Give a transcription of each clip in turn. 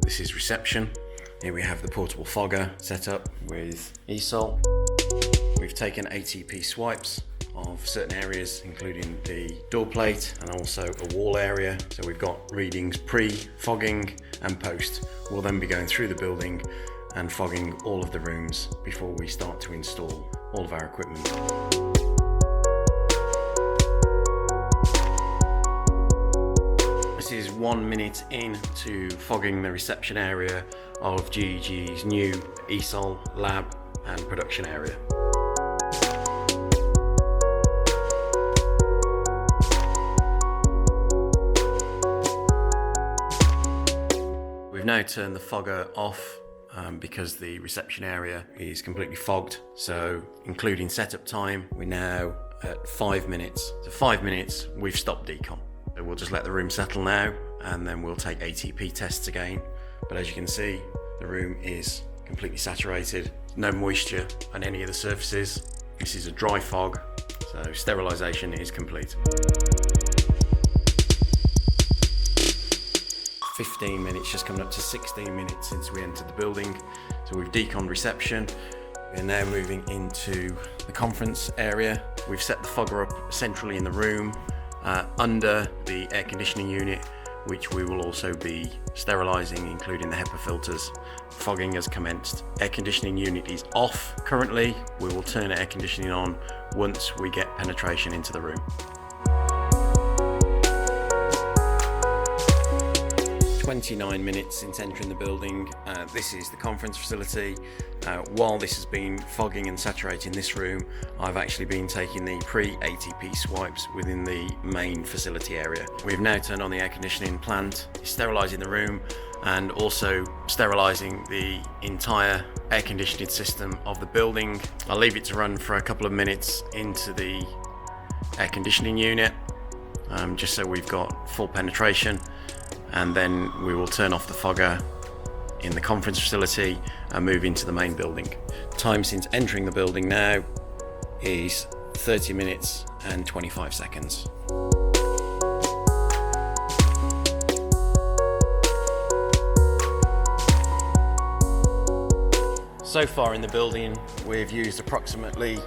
This is reception. Here we have the portable fogger set up with ESOL. We've taken ATP swipes of certain areas, including the door plate and also a wall area. So we've got readings pre-fogging and post. We'll then be going through the building and fogging all of the rooms before we start to install all of our equipment. This is 1 minute into fogging the reception area of GEG's new ESOL lab and production area. We've now turned the fogger off because the reception area is completely fogged. So including setup time, we're now at 5 minutes. So 5 minutes, we've stopped decon. So we'll just let the room settle now and then we'll take ATP tests again. But as you can see, the room is completely saturated, no moisture on any of the surfaces. This is a dry fog, so sterilisation is complete. 15 minutes, just coming up to 16 minutes since we entered the building. So we've deconned reception. We're now moving into the conference area. We've set the fogger up centrally in the room under the air conditioning unit, which we will also be sterilising, including the HEPA filters. Fogging has commenced. Air conditioning unit is off currently. We will turn air conditioning on once we get penetration into the room. 29 minutes since entering the building. This is the conference facility. While this has been fogging and saturating this room, I've actually been taking the pre-ATP swipes within the main facility area. We've now turned on the air conditioning plant, sterilising the room and also sterilising the entire air conditioning system of the building. I'll leave it to run for a couple of minutes into the air conditioning unit, just so we've got full penetration. And then we will turn off the fogger in the conference facility and move into the main building. Time since entering the building now is 30 minutes and 25 seconds. So far in the building, we've used approximately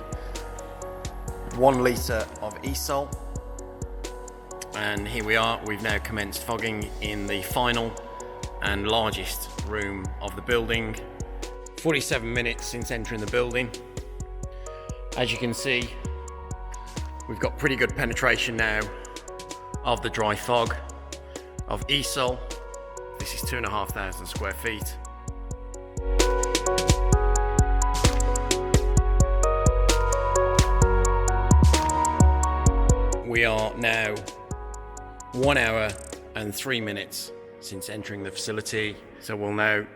1 litre of ESOL. And here we are, we've now commenced fogging in the final and largest room of the building. 47 minutes since entering the building. As you can see, we've got pretty good penetration now of the dry fog of ESOL. This is 2,500 square feet. We are now 1 hour and 3 minutes since entering the facility. So we'll now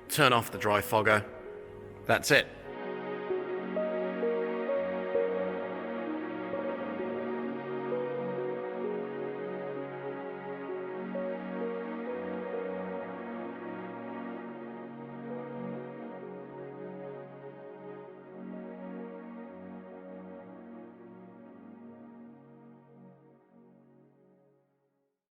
turn off the dry fogger. That's it.